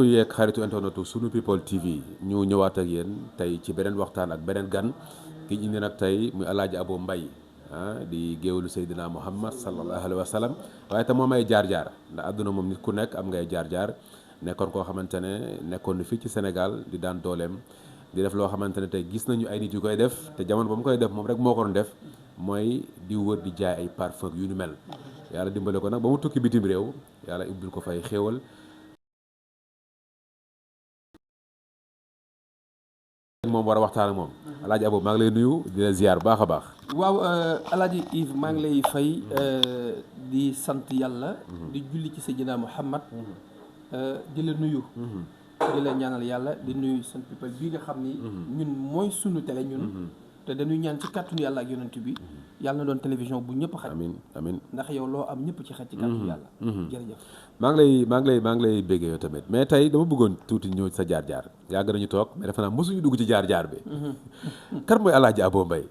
yeeg xaritu internetu sunu people TV ñu ñëwaat ak yéen tey ci beneen waxtaan ak beneen gan ki ñu indi nag tey muy Alaaji Abo Mbaye di géewalu Seydina Muhammad sallallahu alayhi wa sallam waaye te moom ay jaar-jaar ndax àdduna moom nit ku nekk am ngay jaar-jaar nekkoon koo xamante ne nekkoon na fii ci Sénégal di daan dooleem di def loo xamante ne tey gis nañu ay nit yu koy def te jamono ba mu koy def moom rek moo ko doon def mooy di wër di jaay ay parfum yu ñu mel yàlla dimbale ko nag ba mu tukki bitim réew yàlla ubbil ko fay xéewal moom war a waxtaan ak moom Alaaji Abo maa ngi lay nuyu di la ziar baax a baax. waaw Alaaji Yves maa ngi lay fay di sant yàlla di julli ci Seydina Muhammad di la nuyu di la ñaanal yàlla di nuyu Sen People bii nga xam ni ñun mooy sunu télé ñun te dañuy ñaan ci kàttanu yàlla ak yonent bi yàlla na doon télévision bu ñëpp xaj amiin amiin ndax yow loo am ñëpp ci xaj ci kàttanu yàlla jërëjëf maa ngi lay béggee yow tamit mais tey dama bëggoon tuuti ñëw sa jaar-jaar yàgg nañu toog mais defe naa mosuñu dugg ci jaar-jaar bi kan mooy Alaaji Abo Mbaye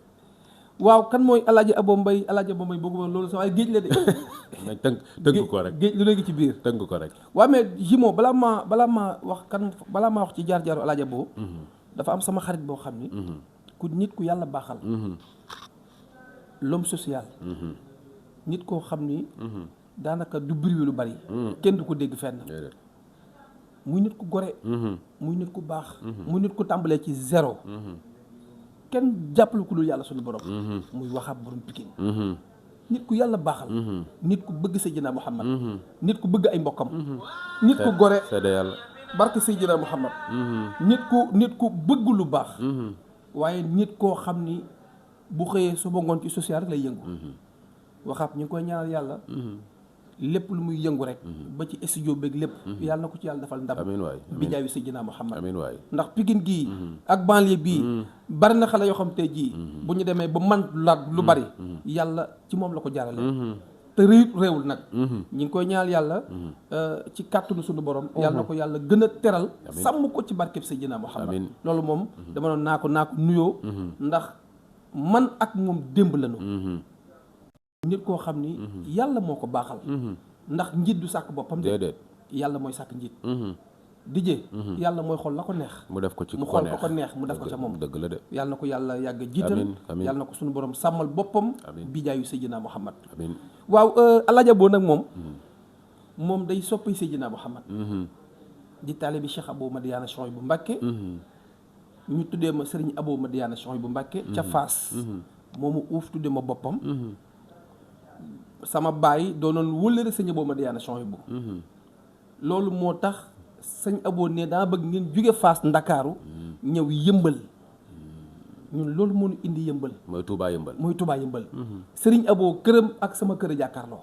waaw kan mooy Alaaji Abo Mbaye Alaaji Abo Mbaye bëggu ma loolu sax waaye géej la de tënk ko rek géej lu léegi ci biir tënk ko rek waaw mais Jimo balaa maa wax ci jaar-jaaru Alaaji Abo dafa am sama xarit boo xam ni ku nit ku yàlla baaxal l'homme social nit koo xam ni daanaka du bruit lu bari kenn du ko dégg fenn muy nit ku gore muy nit ku baax muy nit ku tàmbalee ci zéro kenn jàppalu ko dul yàlla suñu borom muy Waxaab borom Pikine nit ku yàlla baaxal nit ku bëgg Seydina Muhammad nit ku bëgg ay mbokkam nit ku gore yàlla barke Seydina Muhammad nit ku bëgg lu baax waaye nit koo xam ni bu xëyee suba ngoon ci social rek lay yëngu Waxaab ñu ngi koy ñaanal yàlla lépp lu muy yëngu rek ba ci studio beeg lépp yàlla na ko ci yàlla defal ndam amiin waay bi jaayu Seydina Muhammad amiin waay ndax Pikine gii ak banlieue bii bari na xale yoo xam tey jii bu ñu demee ba man laat lu bari yàlla ci moom la ko jaarale te réewul nag ñi ngi koy ñaanal yàlla ci kàttanu suñu borom yàlla na ko yàlla gën a teral sàmm ko ci barkeb Seydina Muhammad loolu moom dama doon naa ko nuyoo ndax man ak moom démb lañu nit koo xam ni yàlla moo ko baaxal ndax njiit du sàkk boppam de yàlla mooy sàkk njiit dijee yàlla mooy xool la ko neex mu def ko ci mu xool ko neex mu def ko ca moom dëgg la de yàlla na ko yàlla yàgg jiital yàlla na ko suñu borom sàmmal boppam bi jaayu Seydina Muhammad amiin waaw Alaaji Abo nag moom day soppay Seydina Muhammad di taalibi Cheikh Abo Madiyana Souhaïbou bu Mbàkke ñu tuddee ma Sëriñ Abo Madiyana Souhaïbou bu Mbàkke ca Faas moomu uuf tuddee ma boppam sama baay doonoon wëllëre sëñ Abo Madiyana Souhaïbou loolu moo tax sëñ Abo ne daa bëgg ngeen jóge Faas Ndakaaru ñëw yëmbal ñun loolu moo ñu indi yëmbal mooy Touba yëmbal sëriñ Abo këram ak sama kër a jàkkaarloo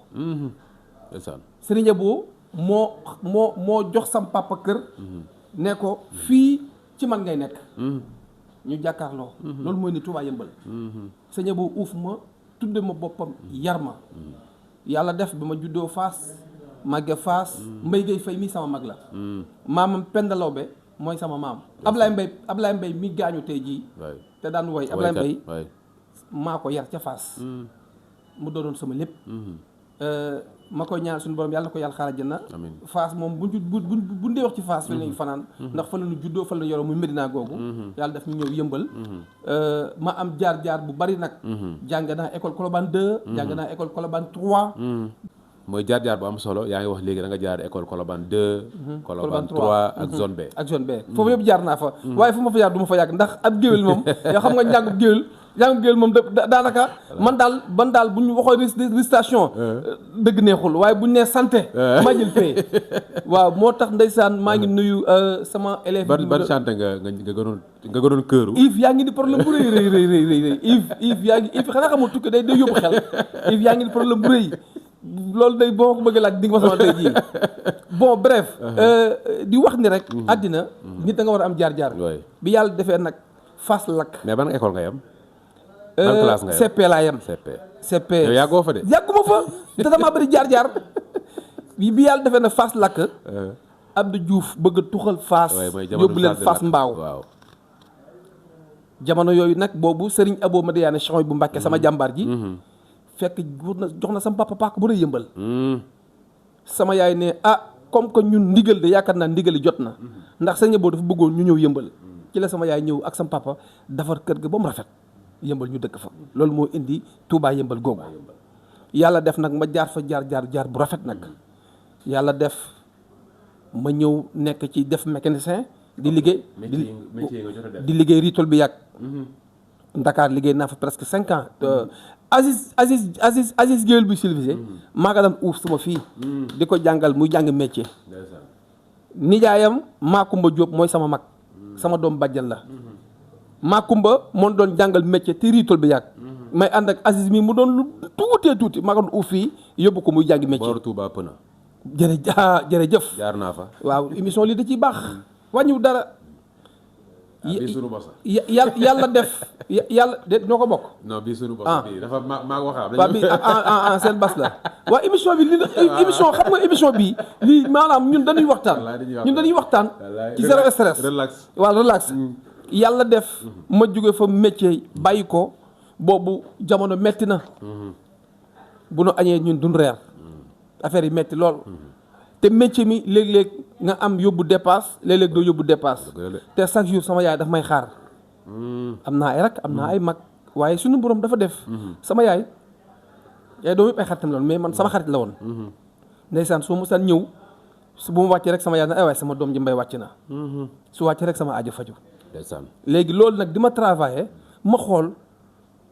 sëriñ Abo moo jox sam papa kër ne ko fii ci man ngay nekk ñu jàkkaarloo loolu mooy ni Touba yëmbal sëñ Abo uuf ma tudde ma boppam yar ma yàlla def bi ma juddoo Faas màgge Faas Mbay Gay Fay mi sama mag la maamam Penda Lawbe mooy sama maam Ablaye Mbay mi gaañu tey jii te daan woy Ablaye Mbay maa ko yar ca Faas mu doonoon sama lépp ma koy ñaan suñu borom yàlla na ko yàlla xaaral jënna Faas moom bu dee wax ci Faas fi lañu fanaan ndax fa lañu juddoo fa lañu yoroo muy Medina googu yàlla def ñu ñëw yëmbal ma am jaar-jaar bu bari nag jàng naa école Colobane 2 jàng naa école Colobane 3 mooy jaar-jaar bu am solo yaa ngi wax léegi da nga jaar école Colobane 2 Colobane 3 ak zone B foofu yëpp jaar naa fa waaye fu ma fa jaar du ma fa yàgg ndax ab géwél moom yoo xam nga njàngub géwél moom daanaka man daal bu ñu waxoo récitation dëgg neexul waaye bu ñu nee santé maa jël fee waaw moo tax ndeysaan maa ngi nuyu sama élève ban santé nga gënoon këru Yves yaa ngi di problème bu rëy Yves yaa ngi Yves xanaa xamul tukki day yóbbu xel Yves yaa ngi di problème bu rëy loolu day boo ko bëggee laaj di nga ma sama tey jii bon bref di wax ni rek àddina nit da nga war a am jaar-jaar bi yàlla defee nag Fass lakk mais ban école nga yam ban classe nga yam CP laa yam CP yow yàggoo fa de yàgguma fa te damaa bëri jaar-jaar bi yàlla defee nag Fass lakk Abdou Diouf bëgg a tuxal Fass yóbbu leen Fass Mbaaw jamono yooyu nag boobu Serigne Abo Madiyana Souhaïbou bu Mbàkke sama jàmbaar ji fekk jox na sama papa paak bu rëy yëmbal sama yaay ne comme que ñun ndigal de yaakaar naa ndigali jot na ndax sëñ Abo dafa bëggoon ñu ñëw yëmbal ci la sama yaay ñëw ak sama papa defar kër ga ba mu rafet yëmbal ñu dëkk fa loolu moo indi Touba yëmbal googu yàlla def nag ma jaar fa jaar bu rafet nag yàlla def ma ñëw nekk ci def mécanicien di liggéey di liggéey ritol bi yàgg Dakar liggéey naa fa presque 5 ans Aziz géwél bi Sylvie maa nga daan uuf suma fii di ko jàngal muy jàng métier nijaayam Makumba Diop mooy sama mag sama doom bàjjan la Makumba moom doon jàngal métier te ritol bi yàgg may ànd ak Aziz mi mu doon lu tuuti maa nga doon uuf fii yóbbu ko muy jàngi métier Touba Pëna jërëjëf jaar naa fa waaw émission lii da ciy baax wàññiw dara yàlla def yàlla de noo ko bokk. non bii sunu bopp bii dafa maa ko waxaa. waaw bii seen bas la. waaw émission bi émission xam nga émission bi lii maanaam ñun dañuy waxtaan. ci zéro stress. relax waaw relax. yàlla def ma jóge fa métier bàyyi ko boobu jamono metti na. bu nu añee ñun duñ reer. affaire yi metti lool. te métier mi léeg-léeg nga am yóbbu dépasse léeg-léeg doo yóbbu dépasse te chaque jour sama yaay daf may xaar am naa ay rak am naa ay mag waaye suñu borom dafa def sama yaay doom yëpp ay xaritam la woon mais man sama xarit la woon ndeysaan su ma mosaan ñëw bu ma wàccee rek sama yaay na ay waay sama doom ji mbay wàcc na su wàccee rek sama aajo faju léegi loolu nag di ma travailler ma xool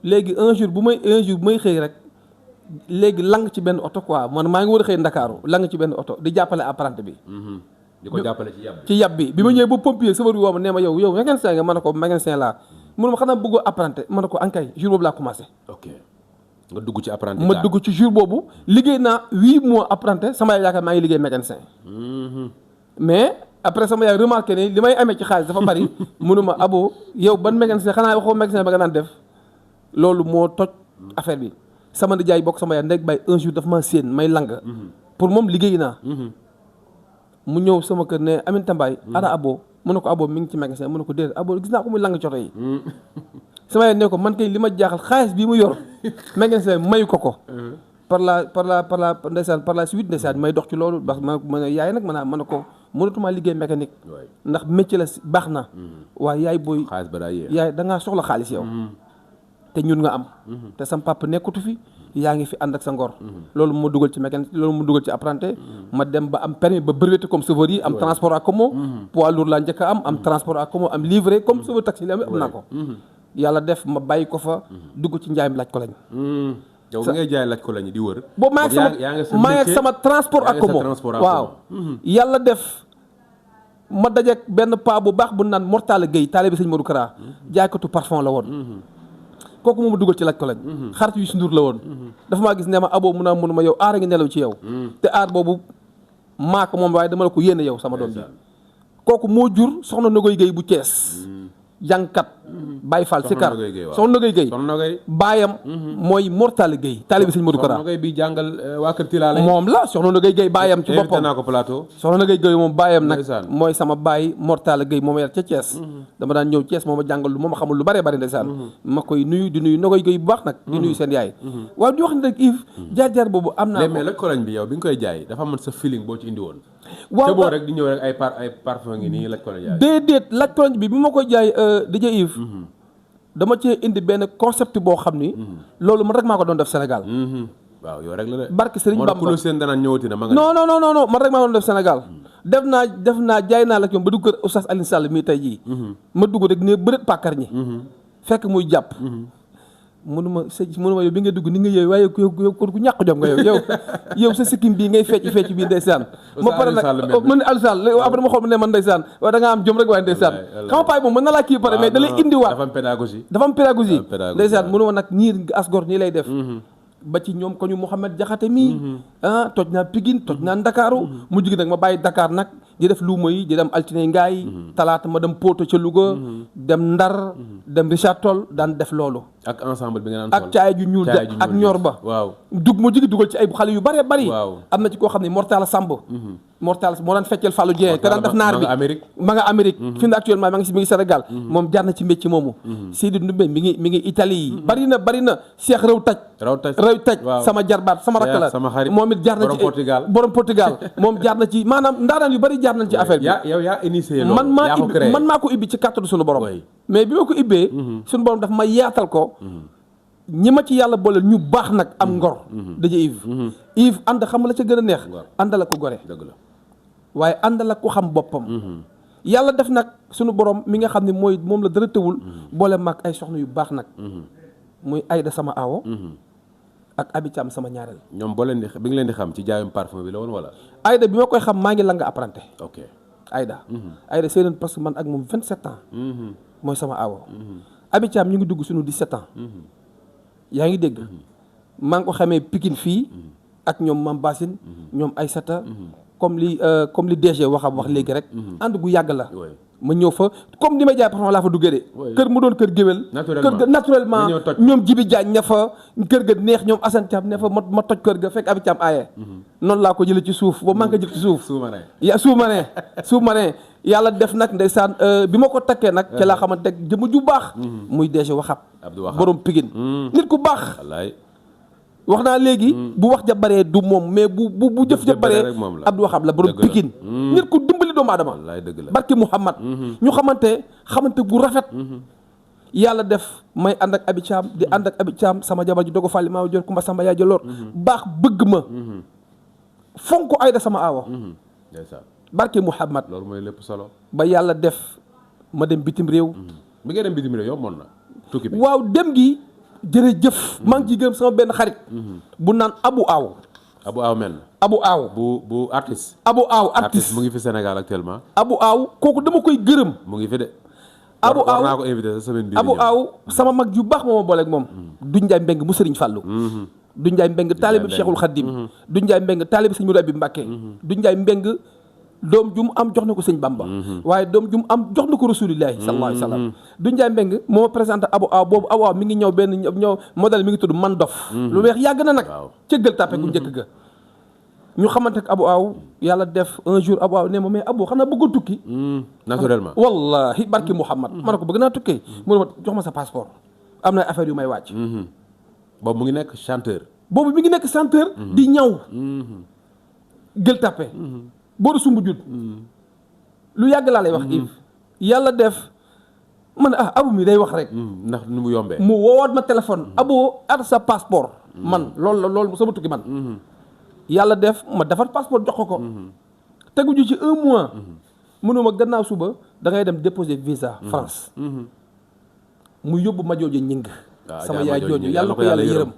léegi un jour bu may xëy rek léegi lang ci benn oto quoi man maa ngi war a xëy Ndakaaru lang ci benn oto di jàppale apprenti bi. di ko jàppale ci yab bi bi ma ñëwee ba pompier sama woo ma nee ma yow mécanicien nga ma ne ko mécanicien laa mun ma xanaa bëggoo apprenti ma ne ko ankay jour boobu laa commencé. ok nga dugg ci apprenti ma dugg ci jour boobu liggéey naa 8 mois apprenti sama yaay yaakaar maa ngi liggéey mécanicien. mais après sama yaay remarqué ne li may amee ci xaalis dafa bari munuma Abo yow ban mécanicien xanaa waxoo mécanicien ba nga naan def loolu moo toj affaire bi. sama nijaay bokk sama yaay ndeg bay un jour dafa ma séen may lang pour moom liggéey naa mu ñëw sama kër ne Aminata Mbaye ana Abo mu ne ko Abo mi ngi ci mécanicien mu ne ko déedéet Abo gis naa ko muy lang coto yi sama yaay ne ko man kay li ma jaaxal xaalis bii mu yor mécanicien mayu ko par la suite ndeysaan may dox ci loolu parce que ma yaay nag ma ne ko mënatuma liggéey mécanique ndax métier la baax na waaye yaay booy yaay da ngaa soxla xaalis yow te ñun nga am te sam papa nekkatu fi yaa ngi fi ànd ak sa ngor loolu ma dugal ci mécanique loolu ma dugal ci apprenti ma dem ba am permis ba breveté comme chauffeur yi am transport en commun poids lourd laa njëkk a am transport en commun am livré comme chauffeur taxi li am naa ko yàlla def ma bàyyi ko fa dugg ci njaayam laaj ko lañ yow bi ngay jaay laaj ko lañ di wër boobu maa ngi sama transport en commun waaw yàlla def ma dajeek benn paa bu baax bu naan Mortala Gueye taalibe Sëñ Modou Kara jaaykatu parfum la woon kooku moom ma dugal ci laaj ko lañ xarit yu si ndur la woon dafa maa gis ne ma Abo mun ma yow aar a ngi nelaw ci yow te aar boobu maa ko moom waaye dama la ko yéene yow sama doom bi kooku moo jur soxna Nogoy Gueye bu Thiès jàngkat Baye Fall Sikar soxna Nogoy Gueye baayam mooy Mortala Gueye taalibi Sëñ Modou Kara soxna Nogoy bi jàngal waa kër Tilala moom la soxna Nogoy Gueye baayam ci boppam naa ko plateau soxna Nogoy Gueye moom baayam nag mooy sama baay Mortala Gueye moom yar ca Thiès dama daan ñëw Thiès moom a jàngal lu moom xamul lu bëree bëri ndeysaan ma koy nuyu di nuyu Nogoy Gueye bu baax nag di nuyu seen yaay waaw di wax ne rek Yves jaar-jaar boobu am naa mais laaj ko lañ bi yow bi nga koy jaay dafa amoon sa feeling boo ci indi woon waaw boo rek di ñëw rek ay parfum ngi nii laaj ko lañ jaay déedéet laaj ko lañ bi ma koy jaay DJ Yves dama cee indi benn concept boo xam ni loolu man rek maa ko doon def Sénégal waaw yow rek la de barke Serigne Bamba moo seen danaan ñëwati na ma nga non man rek maa ko doon def Sénégal def naa jaay naa la ñoom ba dugg kër Oustaz Alioune Sall mii tey jii ma dugg rek ne bërët pàkkar ñi fekk muy jàpp mënuma yow bi nga dugg ni nga yow waaye yow kon ku ñàkk jom nga yow sa sikkim bii ngay fecc bii ndeysaan ma pare nag mën Alioune Sall après ma xool ne man ndeysaan waaye da nga am jom rek waaye ndeysaan xam nga paay moom mën na laa kii pare mais da lay indiwaat dafa am pédagogie ndeysaan mënuma nag ñiir asgor nii lay def ba ci ñoom ko ñu Mouhamed Diakhaté mii toj naa Pikine toj naa Ndakaaru mujj gi nag ma bàyyi Dakar nag di def luuma yi di dem altine ngaay talaata ma dem Poto ca Louga dem Ndar dem Richard Toll daan def loolu ak ensemble bi nga naan ak caay ju ñuul de ak ñor ba waaw mu jigi dugal ci ay xale yu bëree bëri waaw am na ci koo xam ne Mortala Samb Mortala moo daan feccel Fallou Dieng te daan def naar bi ma nga Amérique fi mu ne actuellement ma ngi Sénégal moom jaar na ci métier moomu Sidi Ndumbe mi ngi Italie yi bari na Cheikh Rew Taj sama jarbaat sama rakk la moom it jaar na ci borom Portugal moom jaar na ci maanaam ndaanaan yu bari jaar nañ ci affaire bi yow yaa initié loolu man maa ko ibbi ci kàttanu suñu borom mais bi ma ko ibbee suñu borom daf ma yaatal ko ñi ma ci yàlla booleel ñu baax nag am ngor daje Yves ànd xam la ca gën a neex àndal ak ko gore dëgg la waaye àndal ak ko xam boppam yàlla def nag suñu borom mi nga xam ne mooy moom la dara tëwul boole mag ay soxna yu baax nag muy Aïda sama aawo ak Abi Thiam sama ñaareel ñoom boo leen di bi nga leen di xam ci jaayum parfum bi la woon wala Aïda bi ma koy xam maa ngi la nga apprenti ok Aïda seeneen parce que man ak moom 27 ans mooy sama aawo Abi Thiam ñu ngi dugg suñu 17 ans yaa ngi dégg maa ngi ko xamee Pikine fii ak ñoom Mam Bassine ñoom Aïssata comme li DG wax léegi rek ànd gu yàgg la ma ñëw fa comme ni may jaay parfum laa fa duggee de kër mu doon kër géwél kër ga naturellement ñoom Jibi Jaañ ne fa kër ga neex ñoom Assane Thiam ne fa ma toj kër ga fekk Abi Thiam aaye noonu laa ko jëlee ci suuf boobu maa ngi ko jël ci suuf suuf ma ne yàlla def nag ndeysaan bi ma ko takkee nag ca laa xamante jëmm ju baax muy DG Waxab borom Pikine nit ku baax wax naa léegi bu wax ja baree du moom mais bu jëf ja baree Abdou Waxab la borom Pikine nit ku dimbali doomu aadama barke Mouhamad ñu xamante bu rafet yàlla def may ànd ak Abi Thiam di ànd ak Abi Thiam sama jabar ji dogo fàlli maa jor Kumba Samba yaa jëloor baax bëgg ma fonk Aïda sama aawa barke Mouhamad loolu mooy lépp solo ba yàlla def ma dem bitim réew bi nga dem bitim réew yomboon na tukki bi waaw dem gi jërëjëf maa ngi ciy gërëm sama benn xarit bu naan Abu Aaw mel Abu Aaw bu artiste Abu Aaw artiste mu ngi fi Sénégal actuellement Abu Aaw kooku dama koy gërëm mu ngi fi de Abu Aaw naa ko invité sa semaine bii Abu Aaw sama mag yu baax moo ma booleeg moom du Njaay Mbeng mu Sëriñ Fàllu du Njaay Mbeng taalibi Cheikhul Khadim du Njaay Mbeng taalibi Sëñ Mudu Abi Mbàkke du Njaay Mbeng doom ju mu am jox na ko sëñ Bamba waaye doom ju mu am jox na ko rasulillahi sallallahu alayhi wa sallam du Njaay Mbeng moo ma présenté Abu Aaw boobu Abu Aaw mi ngi ñëw benn modèle mi ngi tudd Man Dof lu weex yàgg na nag cëggal tàppe gu njëkk ga ñu xamante ak Abu Aaw yàlla def un jour Abu Aaw ne ma mais Abu xanaa bëgg tukki naturellement wallahi barki Muhammad ma ne ko bëgg naa tukki mu ne ma jox ma sa passeport am na affaire yu may wàcc boobu mu ngi nekk chanteur di ñaw gël tàppe booru sumbu jut lu yàgg laa lay wax Yves yàlla def man Abu mi day wax rek ndax nu mu yombee mu woowaat ma téléphone Abu at sa passeport man loolu sama tukki man yàlla def ma defar passeport jox ko tegu ju ci 1 mois mënuma gannaaw suba da ngay dem déposer visa France mu yóbbu ma jooju ñing sama yaay jooju yàlla ko yàlla yërëm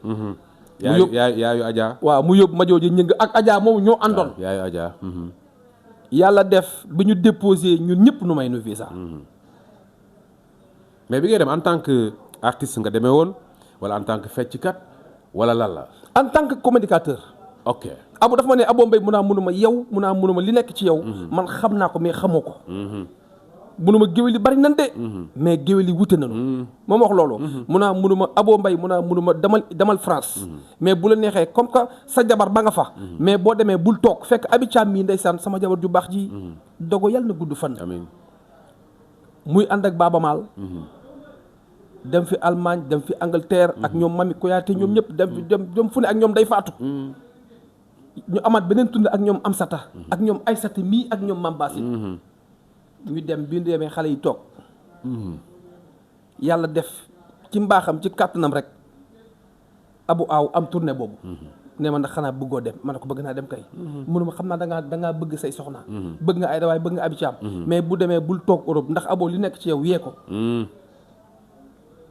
yaayu Adja waaw mu yóbbu ma jooju ñing ak Adja moom ñoo àndoon yaayu Adja yàlla def bi ñu déposé ñun ñëpp nu may nu visa mais bi ngay dem en tant que artiste nga demee woon wala en tant que fecckat wala lan la en tant que communicateur ok Abu dafa ma ne Abo Mbaye munuma li nekk ci yow man xam naa ko mais xamoo ko munuma géwél yi bari nan de mais géwél yi wute nañu moom wax loolu munuma Abo Mbaye munuma demal France mais bu la neexee comme que sa jabar ba nga fa mais boo demee bul toog fekk Abi Thiam mii ndeysaan sama jabar ju baax ji dogo yàlla na gudd fan amiin muy ànd ak Baaba Maal dem fi Allemagne dem fi Angleterre ak ñoom Mami Koyaate ñoom ñëpp dem fu ne ak ñoom day faatu ñu amaat beneen tund ak ñoom Amsata ak ñoom Aysata mii ak ñoom Mambasi ñu dem bi ñu demee xale yi toog yàlla def ci mbaaxam ci kàttanam rek Abu Aaw am tournée boobu ne ma ndax xanaa bëggoo dem ma ne ko bëgg naa dem kay mënuma xam naa dangaa bëgg say soxna bëgg nga Aïda waaye bëgg nga Abi Thiam mais bu demee bul toog Europe ndax Abo li nekk ci yow yee ko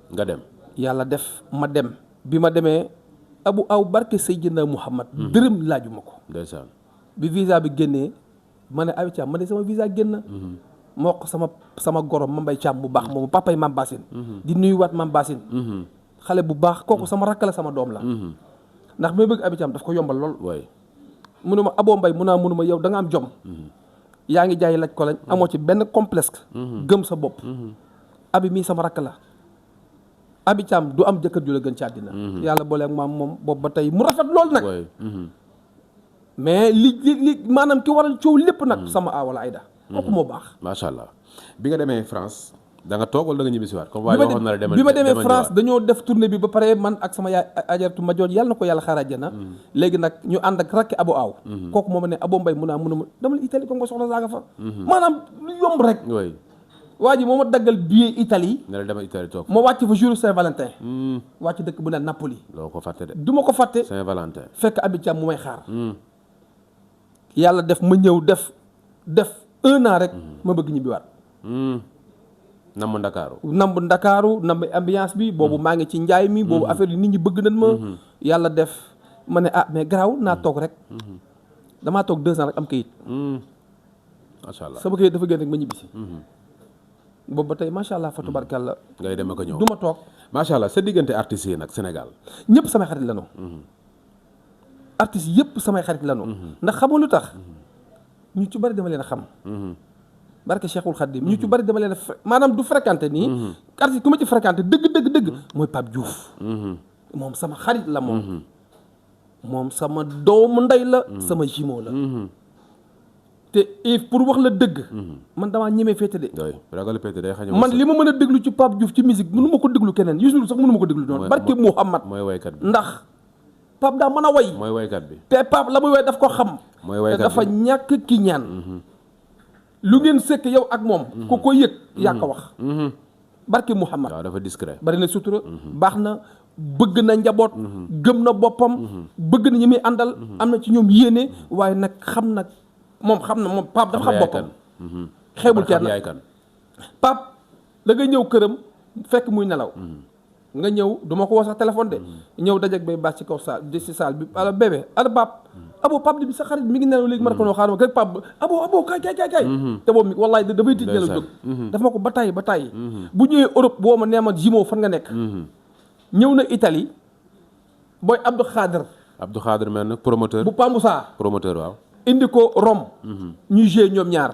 nga dem yàlla def ma dem bi ma demee Abu Aaw barke Seydina Muhammad dërëm laajuma ko ndeysaan bi visa bi génnee ma ne Abi Thiam ma ne sama visa génn moo ko sama gorom Mambay Thiam bu baax moomu papay Mam Bassine di nuyuwaat Mam Bassine xale bu baax kooku sama rakk la sama doom la ndax may bëgg Abi Thiam daf ko yombal lool waay munuma Abo Mbaye munuma yow da nga am jom yaa ngi jaay laj ko lañ amoo ci benn complexe gëm sa bopp abi mii sama rakk la abi Thiam du am jëkkër ju la gën ci àddina yàlla boole ak maam moom boobu ba tey mu rafet loolu nag mais li maanaam ki waral coow lépp nag sama aawala Aïda kooku moo baax macha allah. bi nga demee France da nga toog wala da nga ñibbisiwaat comme waaye waxoon na la demal bi ma demee France dañoo def tournée bi ba pare man ak sama yaay ajaratu ma jooj yàlla na ko yàlla xaarajana léegi nag ñu ànd ak rakki abo aaw kooku moo ma ne abo mbay mun a demal Italie ko nga soxla saa nga fa maanaam lu yomb rek waa ji moo ma daggal billet Italie ne la demal Italie toog ma wàcc fa jour Saint-Valentin wàcc dëkk bu ne Napoli loo ko fàtte de du ma ko fàtte Saint-Valentin fekk abi Thiam mu may xaar yàlla def ma ñëw def 1 an rek ma bëgg ñibbiwaat namb Ndakaaru namb ambiance bi boobu maa ngi ci njaay mi boobu affaire yi nit ñi bëgg nañ ma yàlla def ma ne mais garaaw naa toog rek damaa toog 2 ans rek am kayit macha allah sama kayit dafa génn rek ma ñibbisi boobu ba tey macha allah fa tubarkalla ngay dem ak a ñëw du ma toog macha allah sa diggante artistes yi nag Sénégal ñëpp samay xarit la artistes yëpp samay xarit la ndax xamul lu tax ñu ci bari dama leen a xam barke Cheikhul Khadim ñu ci bari dama leen maanaam du fréquenté nii artiste ku ma ci fréquenté dëgg mooy Pape Diouf moom sama xarit la moom sama doomu ndey la sama jumeau la te pour wax la dëgg man damaa ñemee féete de man li ma mën a déglu ci Pape Diouf ci musique mënu ma ko déglu keneen Youssou Ndour sax mënu ma ko déglu noonu barke Mouhamad mooy waykat bi ndax Pape daa mën a way mooy waykat bi te Pape la muy way daf ko xam te dafa ñàkk ki ñaan lu ngeen sekk yow ak moom ku ko yëg yaa ko wax barke Mouhamad waaw dafa discret bari na sutura baax na bëgg na njaboot gëm na boppam bëgg na ñi muy àndal am na ci ñoom yéene waaye nag xam na moom Pape dafa xam boppam xeebul kenn Pape da nga ñëw këram fekk muy nelaw nga ñëw du ma ko woo sax téléphone de ñëw dajeg bay baax ci kaw saal di si saal bi ala bébé ala Pape Pape bi sa xarit mi ngi nelaw léegi ma ne ko noo xaaral ma rek Pape abo kaay te boobu mi wallaay dafay tiit nelaw jóg daf ma ko ba tàyyi bu ñëwee Europe boo ma nee ma Jimo fan nga nekk ñëw na Italie booy Abdou Khader mel na promoteur bu Pamboussa promoteur waaw indi ko Rome ñuy joué ñoom ñaar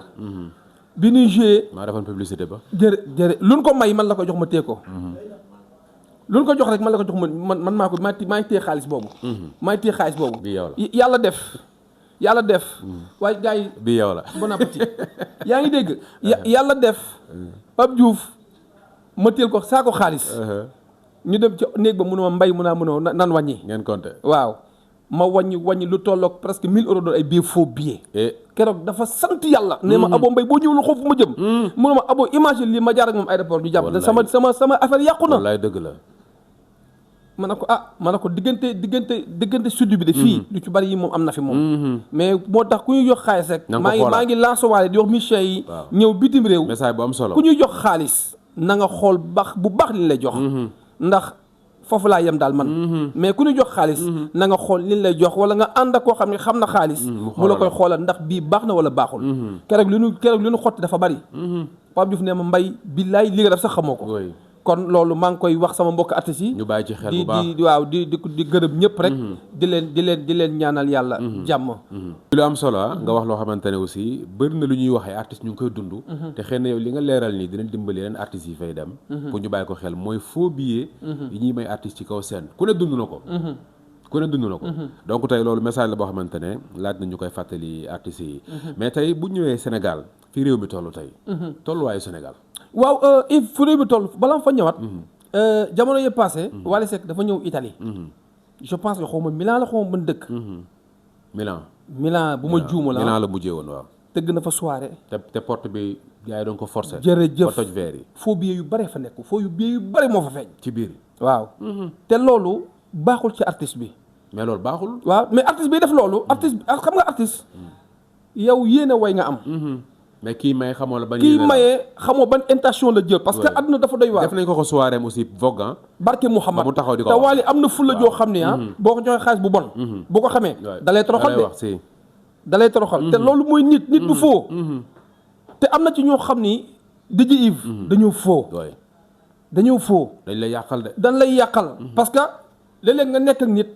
bi ñuy joué maa defoon publicité ba jërë luñ ko may man la ko jox ma téye ko lu ko jox rek man la ko jox man maa ko maa ngi téye xaalis boobu yàlla def waaye gars yi bi yow la bon appétit yaa ngi dégg yàlla def Pape Diouf ma téel ko saako xaalis ñu dem ci néeg ba mu ne ma mbay mun a nan wàññi ngeen compté waaw ma wàññi lu tolloog presque 1000 euros doon ay billets faux billets keroog dafa sant yàlla ne ma abo mbay boo ñëwul xoofu ma jëm mu ne ma abo imagine lii ma jaar ak moom aéroport ñu jàpp sama affaire yàqu na wallaay dëgg la ma ne ko diggante sud bi de fii lu ci bari yi moom am na fi moom mais moo tax ku ñuy jox xaalis rek maa ngi lancé waale di wax mission yi ñëw bitim réew message bu am solo ku ñuy jox xaalis na nga xool bu baax li lay jox ndax foofu laa yem daal man mais ku ñu jox xaalis na nga xool li lay jox wala nga ànd ak koo xam ne xam na xaalis mu la koy xoolal ndax bii baax na wala baaxul keroog li ñu xotti dafa bari Pape Diouf ne ma mbay billaay li nga def sax xamoo ko kon loolu maa ngi koy wax sama mbokk artistes yi ñu bàyyi ci xel bu baax di gërëm ñëpp rek di leen ñaanal yàlla jàmm lu am solo nga wax loo xamante ne aussi bëri na lu ñuy waxee artistes ñu ngi koy dund te xëy na yow li nga leeral nii dina dimbali leen artistes yi fay dem pour ñu bàyyi ko xel mooy faux billet yi ñuy may artistes ci kaw scène ku ne dund na ko donc tey loolu message la boo xamante ne laaj na ñu koy fàttali artistes yi mais tey bu ñëwee Sénégal fi réew mi toll tey tolluwaayu Sénégal waaw fu réew mi toll balaa ma fa ñëwaat jamono yëpp passé Wally Seck dafa ñëw Italie je pense que xaw ma Milan la xaw ma mën dëkk Milan bu ma juuma la Milan la mujjee woon waaw tëgg na fa soirée te porte bi gars yi doon ko forcer jërëjëf ba toj verre yi faux billets yu bare fa nekk faux billets yu bare moo fa feeñ ci biir waaw te loolu baaxul ci artiste bi mais loolu baaxul waaw mais artiste bi def loolu artiste xam nga artiste yow yéene way nga am mais kii maye xamoo la ban xamoo ban intention la jël parce que àdduna dafa doy waar def nañ ko soirée aussi Vogue barke Mouhamad mu taxaw di ko te Wally am na fulla joo xam ne boo ko joxee xaalis bu bon boo ko xamee dalay toroxal de dalay toroxal te loolu mooy nit du faux te am na ci ñoo xam ni DJ Yves dañoo faux dañ lay yàqal de dañ lay yàqal parce que léeg-léeg nga nekk ak nit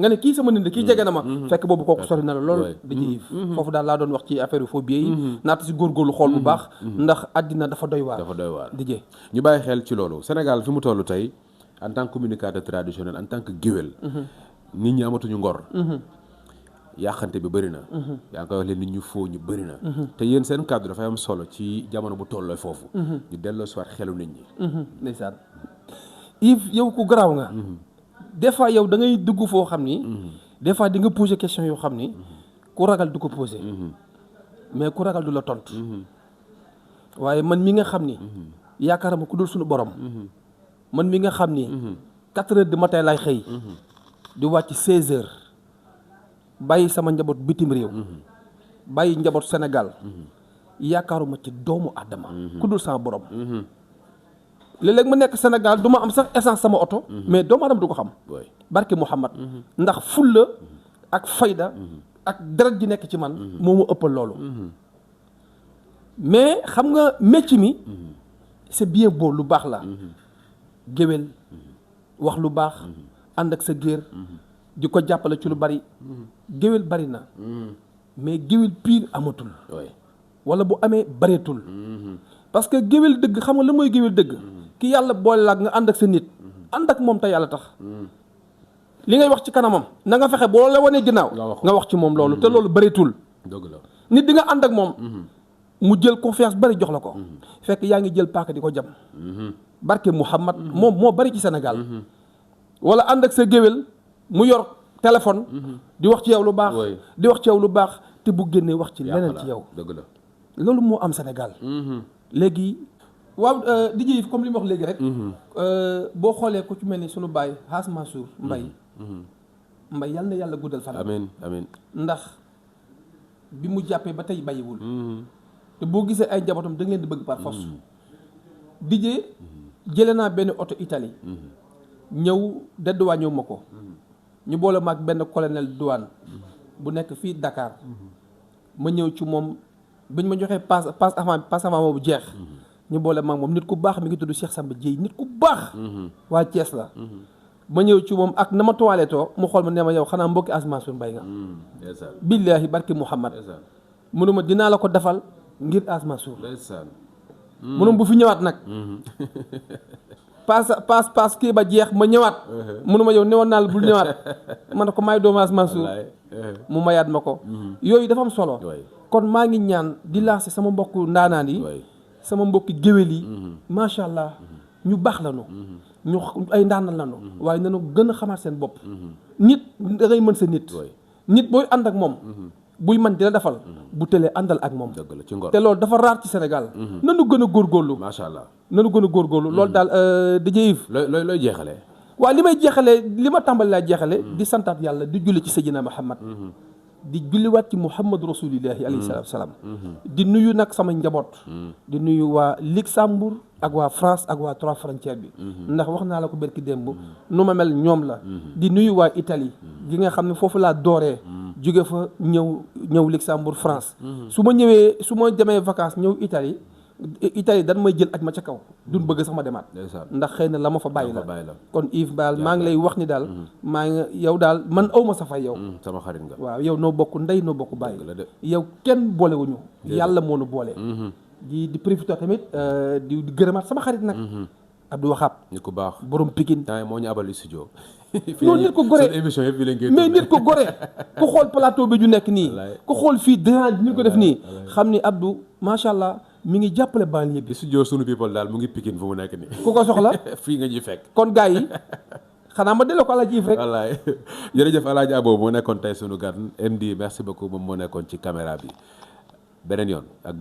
nga ne kii sama nit kii jege na ma fekk boobu kooku sori na la lool di jiif foofu daal laa doon wax ci affaire phobie yi naata si góorgóorlu xool bu baax ndax àddina dafa doy waar di jee ñu bàyyi xel ci loolu Sénégal fi mu toll tey en tant que communicateur traditionnel en tant que géwél nit ñi amatuñu ngor yàqante bi bëri na yaa ngi koy wax leen nit ñu foo ñu bëri na te yéen seen kàddu dafay am solo ci jamono bu tolloo foofu ñu delloo si waat xelu nit ñi ndeysaan Yves yow ku garaaw nga des fois yow da ngay dugg foo xam ni des fois di nga poser question yoo xam ni ku ragal du ko poser mais ku ragal du la tontu waaye man mi nga xam ni yaakaarama ku dul suñu borom man mi nga xam ni 4 heures du matin lay xëy di wàcc 16 heures bàyyi sama njaboot bitim réew bàyyi njaboot Sénégal yaakaaruma ci doomu àddama ku dul sama borom léeg-léeg ma nekk Sénégal du ma am sax essence sama oto mais doomu aadama du ko xam barke Muhammad ndax fulla ak fayda ak deret ji nekk ci man moo ma ëppal loolu mais xam nga métier mi c'est bien beau lu baax la géwél wax lu baax ànd ak sa géer di ko jàppale ci lu bari géwél bari na mais géwél pire amatul wala bu amee bareetul parce que géwél dëgg xam nga la mooy géwél dëgg ki yàlla boole la nga ànd ak sa nit ànd ak moom te yàlla tax li ngay wax ci kanamam na nga fexe boo la wanee ginnaaw nga wax ci moom loolu te loolu bareetul nit di nga ànd ak moom mu jël confiance bari jox la ko fekk yaa ngi jël paaka di ko jam barke Muhammad moom moo bari ci Sénégal wala ànd ak sa géwél mu yor téléphone di wax ci yow lu baax di wax ci yow lu baax te bu génnee wax ci leneen ci yow loolu moo am Sénégal léegi waaw di jëyif comme li ma wax léegi rek boo xoolee ku ci mel ni sunu baay Haas Mansour Mbay yal na yàlla guddal fan amiin amiin ndax bi mu jàppee ba tey bàyyiwul te boo gisee ay njabootam da ngeen di bëgg par force dijee jële naa benn oto Italie ñëw de douane ñëw ma ko ñu boole ma ak benn colonel douane bu nekk fii Dakar ma ñëw ci moom bañ ma joxee passe avant boobu jeex ñu boole ma ak moom nit ku baax mi ngi tudd Cheikh Samba Dieye nit ku baax waa Thiès la ma ñëw ci moom ak na ma toilettoo mu xool ma ne ma yow xanaa mbokki Asmansour Mbaye nga billaahi barki Muhammad mënuma dinaa la ko defal ngir Asmansour mënum bu fi ñëwaat nag paas kii ba jeex ma ñëwaat mënuma yow newoon naa la bul ñëwaat ma ne ko may doomu Asmansour mu mayaat ma ko yooyu dafa am solo kon maa ngi ñaan di lancer sama mbokku ndaanaan yi sama mbokki géwél yi macha allah ñu baax lañu ñu ay ndaanaan lañu waaye nanu gën a xamaat seen bopp nit da ngay mën sa nit booy ànd ak moom buy man di la defal bu tëlee àndal ak moom te loolu dafa raar ci Sénégal nanu gën a góorgóorlu macha allah nanu gën a góorgóorlu loolu daal DJ Yves looy jeexalee waaw li may jeexalee li ma tàmbali laa jeexale di santaat yàlla di julli ci Seydina Muhammad di julliwaat ci Muhammad rasulillahi alayhi salaatu wasalaam di nuyu nag sama njaboot di nuyu waa Luxembourg ak waa France ak waa 3 frontières bi ndax wax naa la ko berki démb nu ma mel ñoom la di nuyu waa Italie gi nga xam ne foofu laa dooree jóge fa ñëw Luxembourg France su ma demee vacances ñëw Italie dan may jël aj ma ca kaw duñ bëgg sax ma demaat ndax xëy na la ma fa bàyyi la kon Yves daal maa ngi lay wax ni daal maa ngi yow daal man aw ma sa fay yow sama xarit nga waaw yow noo bokk ndey noo bokk bàyyi yow kenn boolewuñu yàlla moo nu boole di profité tamit di gërëmaat sama xarit nag Abdou Wahab nit ku baax borom Pikine temps moo ñu abal studio non nit ko gore émission yëpp fi mais nit ko gore ku xool plateau bi ñu nekk nii ku xool fii dérange ñu ko def nii xam ni Abdou macha allah mi ngi jàppale banlieue bi studio sunu people daal mu ngi Pikine fu mu nekk nii ku ko soxla fii nga ñuy fekk kon gars yi xanaa ma delloo ko Alaaji Yves rek wallaay jërëjëf Alaaji Abo moo nekkoon tey sunu gan MD merci beaucoup moom moo nekkoon ci caméra bi beneen yoon ak